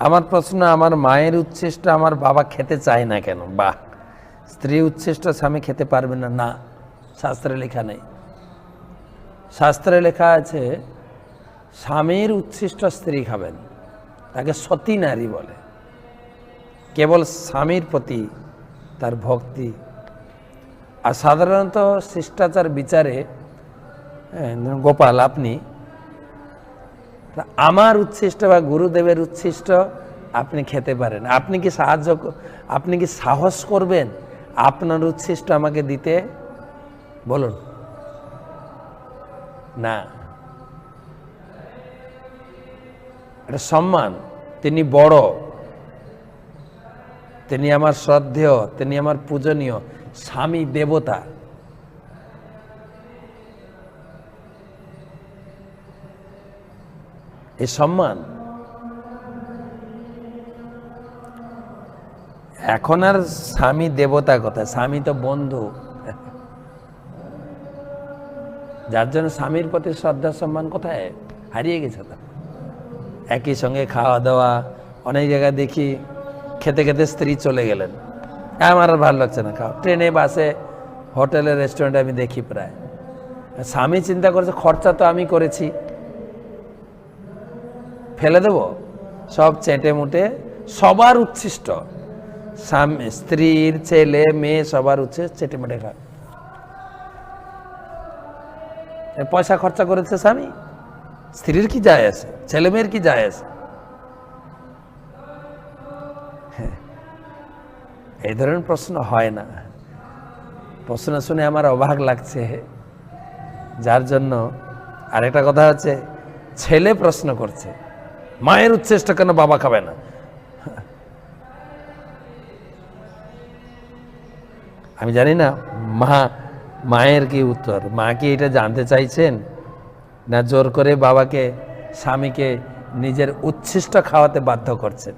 আমার প্রশ্ন, আমার মায়ের উচ্ছিষ্ট আমার বাবা খেতে চায় না কেন? বাহ, স্ত্রী উচ্ছিষ্ট স্বামী খেতে পারবে না? না, শাস্ত্রে লেখা নেই। শাস্ত্রে লেখা আছে স্বামীর উচ্ছিষ্ট স্ত্রী খাবেন, তাকে সতী নারী বলে। কেবল স্বামীর প্রতি তার ভক্তি। আর সাধারণত শিষ্টাচার বিচারে, গোপাল আপনি আমার উচ্ছিষ্ট বা গুরুদেবের উচ্ছিষ্ট আপনি খেতে পারেন, আপনি কি আপনি কি সাহস করবেন আপনার উচ্ছিষ্ট আমাকে দিতে? বলুন না। এটা সম্মান। তিনি বড়, তিনি আমার শ্রদ্ধেয়, তিনি আমার পূজনীয়। স্বামী দেবতা। এই সম্মান। এখন আর স্বামী দেবতা কোথায়? স্বামী তো বন্ধু। যার জন্য স্বামীর প্রতি শ্রদ্ধা সম্মান কোথায়? হারিয়ে গেছে। তা একই সঙ্গে খাওয়া দাওয়া, অনেক জায়গায় দেখি খেতে খেতে স্ত্রী চলে গেলেন, আমার আর ভালো লাগছে না খাওয়া। ট্রেনে, বাসে, হোটেলে, রেস্টুরেন্টে আমি দেখি প্রায়। স্বামী চিন্তা করছে খরচা তো আমি করেছি, ফেলে দেব? সব চেটে মুটে সবার উচ্ছিষ্ট, স্বামী, স্ত্রীর, ছেলে, মেয়ে সবার উচ্ছিষ্ট চেটে মুটে খা। পয়সা খরচা করেছে স্বামী, স্ত্রীর কি যায় আছে? ছেলে মেয়ের কি যায় আছে? এই ধরনের প্রশ্ন হয় না। প্রশ্ন শুনে আমার অবাক লাগছে। যার জন্য আরেকটা কথা হচ্ছে, ছেলে প্রশ্ন করছে মায়ের উচ্ছিষ্ট কেন বাবা খাবে না? আমি জানি না মায়ের কি উত্তর। মা কি এটা জানতে চাইছেন, না জোর করে বাবাকে, স্বামীকে নিজের উচ্ছিষ্ট খাওয়াতে বাধ্য করছেন?